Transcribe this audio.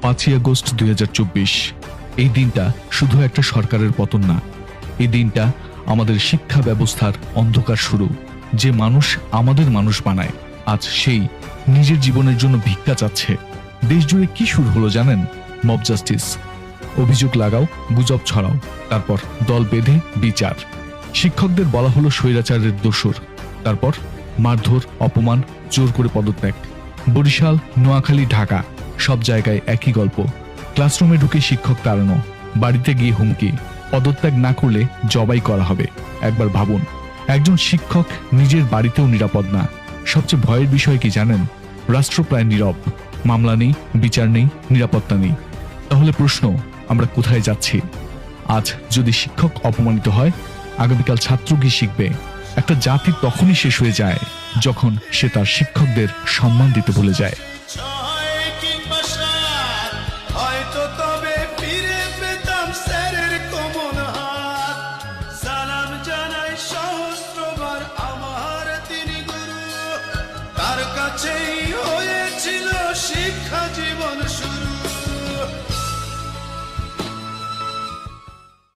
5ই August 2024। এই দিনটা শুধু একটা সরকারের পতন না, এই দিনটা আমাদের শিক্ষা ব্যবস্থার অন্ধকার শুরু। যে মানুষ আমাদের মানুষ বানায়, আজ সেই নিজের জীবনের জন্য ভিক্ষা চাচ্ছে। দেশ জুড়ে কি শুরু হলো জানেন? Mob justice. অভিযোগ লাগাও, গুজব ছড়াও, তারপর দল বেঁধে বিচার। শিক্ষকদের বলা হলো স্বৈরাচারের দোসর, তারপর মারধর, অপমান, জোর করে পদত্যাগ। বরিশাল, নোয়াখালী, ঢাকা সব জায়গায় একই গল্প। ক্লাসরুমে ঢুকে শিক্ষক তাড়ানো, বাড়িতে গিয়ে হুমকি, পদত্যাগ না করলে জবাই করা হবে। একবার ভাবুন, একজন শিক্ষক নিজের বাড়িতেও নিরাপদ না। সবচেয়ে ভয়ের বিষয় কি জানেন? রাষ্ট্র প্রায় নীরব, মামলা নেই, বিচার নেই, নিরাপত্তা নেই। তাহলে প্রশ্ন, আমরা কোথায় যাচ্ছি? আজ যদি শিক্ষক অপমানিত হয়, আগামীকাল ছাত্র কি শিখবে? একটা জাতি তখনই শেষ হয়ে যায় যখন সে তার শিক্ষকদের সম্মান দিতে ভুলে যায়। কাছেই